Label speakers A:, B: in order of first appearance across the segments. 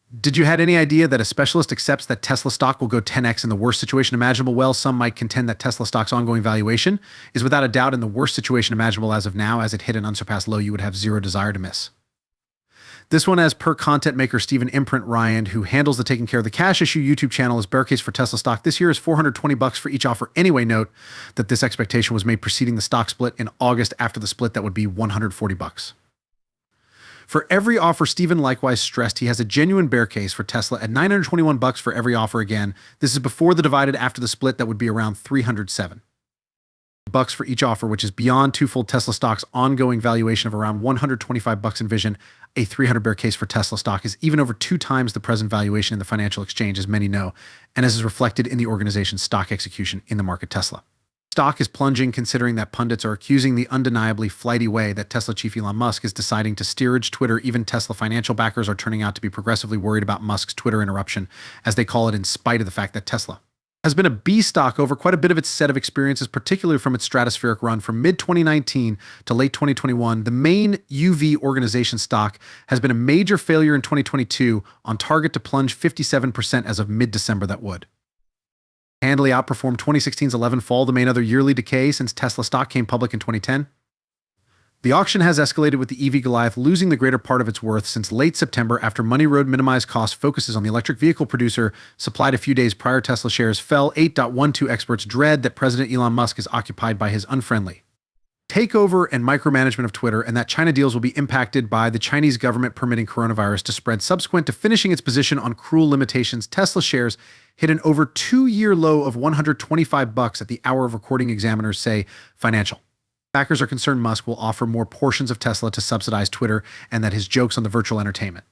A: Did you had any idea that a specialist accepts that Tesla stock will go 10x in the worst situation imaginable? Well, some might contend that Tesla stock's ongoing valuation is without a doubt in the worst situation imaginable as of now, as it hit an unsurpassed low you would have zero desire to miss. This one, as per content maker Stephen Imprint Ryan, who handles the Taking Care of the Cash issue YouTube channel, is bear case for Tesla stock this year is $420 for each offer. Anyway, note that this expectation was made preceding the stock split in August. After the split, that would be $140. For every offer, Stephen likewise stressed he has a genuine bear case for Tesla at $921 for every offer again. This is before the divided after the split, that would be around $307 for each offer, which is beyond twofold Tesla stock's ongoing valuation of around $125 in vision. A 300 bear case for Tesla stock is even over 2 times the present valuation in the financial exchange, as many know, and as is reflected in the organization's stock execution in the market. Tesla stock is plunging, considering that pundits are accusing the undeniably flighty way that Tesla chief Elon Musk is deciding to steerage Twitter. Even Tesla financial backers are turning out to be progressively worried about Musk's Twitter interruption, as they call it, in spite of the fact that Tesla has been a B stock over quite a bit of its set of experiences, particularly from its stratospheric run from mid-2019 to late 2021. The main UV organization stock has been a major failure in 2022, on target to plunge 57% as of mid-December. That would handily outperform 2016's 11 fall, the main other yearly decay since Tesla stock came public in 2010. The auction has escalated, with the EV Goliath losing the greater part of its worth since late September after Money Road minimized cost focuses on the electric vehicle producer supplied a few days prior. Tesla shares fell 8.12. Experts dread that President Elon Musk is occupied by his unfriendly takeover and micromanagement of Twitter, and that China deals will be impacted by the Chinese government permitting coronavirus to spread. Subsequent to finishing its position on cruel limitations, Tesla shares hit an over 2-year low of $125 at the hour of recording, examiners say. Financial backers are concerned Musk will offer more portions of Tesla to subsidize Twitter, and that his jokes on the virtual entertainment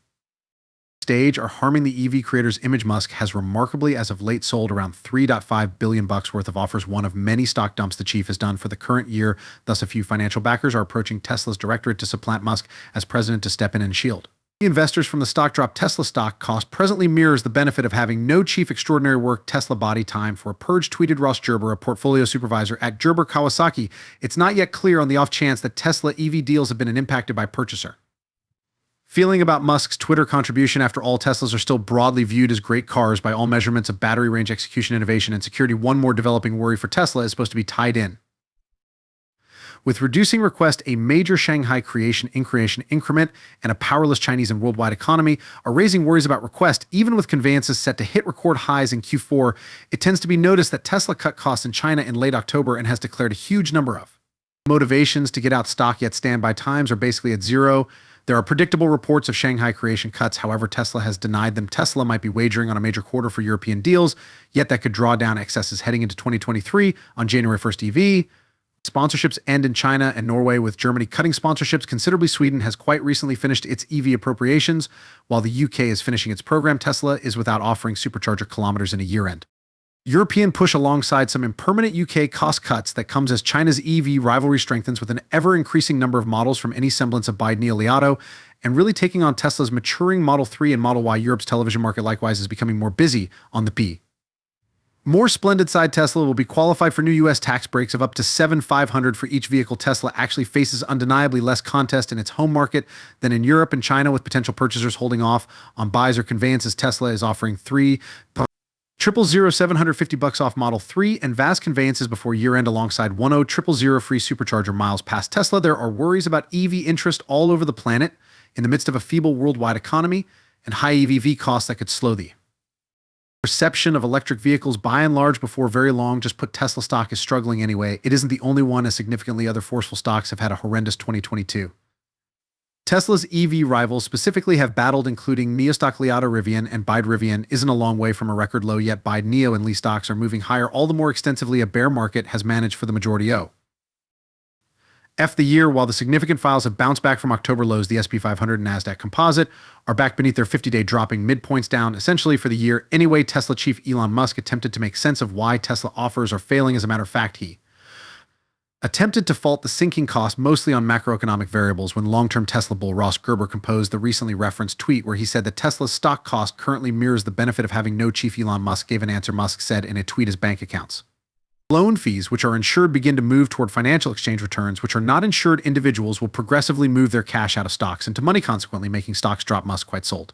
A: stage are harming the EV creator's image. Musk has remarkably, as of late, sold around $3.5 billion worth of offers, one of many stock dumps the chief has done for the current year. Thus, a few financial backers are approaching Tesla's directorate to supplant Musk as president to step in and shield investors from the stock drop. Tesla stock cost presently mirrors the benefit of having no chief. Extraordinary work Tesla body time for a purge, tweeted Ross Gerber, a portfolio supervisor at Gerber Kawasaki. It's not yet clear on the off chance that Tesla EV deals have been impacted by purchaser feeling about Musk's Twitter contribution. After all, Teslas are still broadly viewed as great cars by all measurements of battery range, execution, innovation, and security. One more developing worry for Tesla is supposed to be tied in with reducing request, a major Shanghai increation increment, and a powerless Chinese and worldwide economy are raising worries about request. Even with conveyances set to hit record highs in Q4, it tends to be noticed that Tesla cut costs in China in late October and has declared a huge number of motivations to get out stock, yet standby times are basically at zero. There are predictable reports of Shanghai creation cuts. However, Tesla has denied them. Tesla might be wagering on a major quarter for European deals, yet that could draw down excesses heading into 2023. On January 1st, EV sponsorships end in China and Norway, with Germany cutting sponsorships considerably. Sweden has quite recently finished its EV appropriations, while the UK is finishing its program. Tesla is without offering supercharger kilometers in a year-end European push, alongside some impermanent UK cost cuts that comes as China's EV rivalry strengthens with an ever-increasing number of models from any semblance of Biden Aliado, and really taking on Tesla's maturing Model 3 and Model Y. Europe's television market likewise is becoming more busy on the P. More splendid side. Tesla will be qualified for new U.S. tax breaks of up to $7,500 for each vehicle. Tesla actually faces undeniably less contest in its home market than in Europe and China, with potential purchasers holding off on buys or conveyances. Tesla is offering $750 off Model 3 and vast conveyances before year-end, alongside 10,000 free supercharger miles past Tesla. There are worries about EV interest all over the planet in the midst of a feeble worldwide economy and high EV costs that could slow the perception of electric vehicles. By and large, before very long, just put Tesla stock is struggling anyway. It isn't the only one, as significantly other forceful stocks have had a horrendous 2022. Tesla's EV rivals specifically have battled, including NIO stock Li Auto Rivian and Bide Rivian isn't a long way from a record low, yet Bide, NIO, and Li stocks are moving higher all the more extensively. A bear market has managed for the majority the year. While the significant files have bounced back from October lows, the SP 500 and NASDAQ Composite are back beneath their 50-day, dropping midpoints down essentially for the year. Anyway, Tesla chief Elon Musk attempted to make sense of why Tesla offers are failing. As a matter of fact, he attempted to fault the sinking cost mostly on macroeconomic variables when long-term Tesla bull Ross Gerber composed the recently referenced tweet where he said that Tesla's stock cost currently mirrors the benefit of having no chief. Elon Musk gave an answer. Musk said in a tweet his bank accounts loan fees, which are insured, begin to move toward financial exchange returns, which are not insured individuals, will progressively move their cash out of stocks into money, consequently making stocks drop. Musk quite sold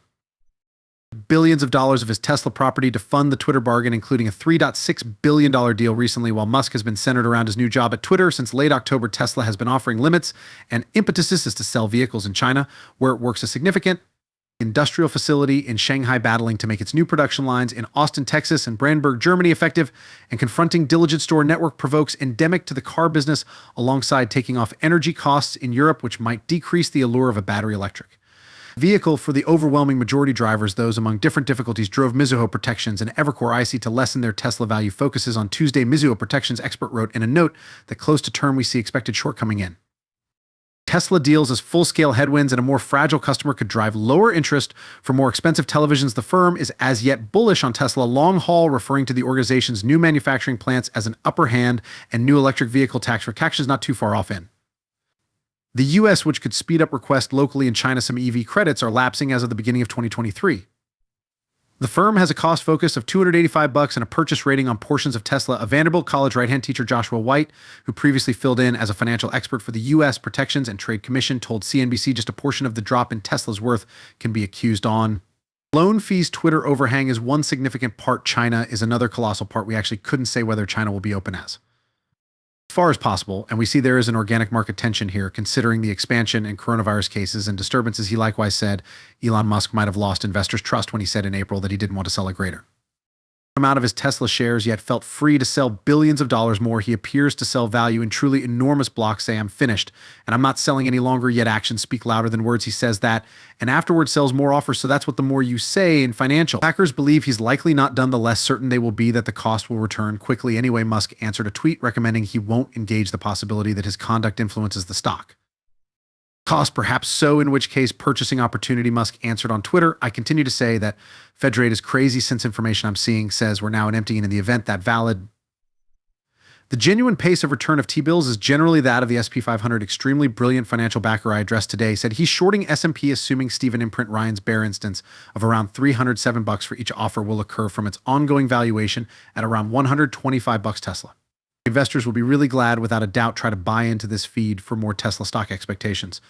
A: billions of dollars of his Tesla property to fund the Twitter bargain, including a $3.6 billion deal recently, while Musk has been centered around his new job at Twitter. Since late October, Tesla has been offering limits and impetuses is to sell vehicles in China, where it works a significant industrial facility in Shanghai battling to make its new production lines in Austin, Texas and Brandenburg, Germany effective, and confronting diligent store network provokes endemic to the car business alongside taking off energy costs in Europe, which might decrease the allure of a battery electric vehicle for the overwhelming majority drivers. Those among different difficulties drove Mizuho Protections and Evercore IC to lessen their Tesla value focuses on Tuesday. Mizuho Protections expert wrote in a note that close to term we see expected shortcoming in Tesla deals as full-scale headwinds and a more fragile customer could drive lower interest for more expensive televisions. The firm is as yet bullish on Tesla long haul, referring to the organization's new manufacturing plants as an upper hand and new electric vehicle tax is not too far off in. The US, which could speed up requests locally in China, some EV credits are lapsing as of the beginning of 2023. The firm has a cost focus of $285 and a purchase rating on portions of Tesla. A Vanderbilt College right-hand teacher, Joshua White, who previously filled in as a financial expert for the U.S. Protections and Trade Commission, told CNBC just a portion of the drop in Tesla's worth can be accused on. Loan fees Twitter overhang is one significant part. China is another colossal part. We actually couldn't say whether China will be open as far as possible, and we see there is an organic market tension here, considering the expansion in coronavirus cases and disturbances. He likewise said Elon Musk might have lost investors' trust when he said in April that he didn't want to sell a greater amount of his Tesla shares, yet felt free to sell billions of dollars more. He appears to sell value in truly enormous blocks, say, I'm finished, and I'm not selling any longer, yet actions speak louder than words. He says that, and afterwards sells more offers, so that's what the more you say in financial. Backers believe he's likely not done, the less certain they will be that the cost will return quickly. Anyway, Musk answered a tweet recommending he won't engage the possibility that his conduct influences the stock cost, perhaps so, in which case purchasing opportunity. Musk answered on Twitter, I continue to say that Fed rate is crazy since information I'm seeing says we're now emptying in the event that valid. The genuine pace of return of T-bills is generally that of the SP 500. Extremely brilliant financial backer I addressed today said he's shorting S&P, assuming Stephen Imprint Ryan's bear instance of around $307 for each offer will occur from its ongoing valuation at around $125 Tesla. Investors will be really glad, without a doubt. Try to buy into this feed for more Tesla stock expectations.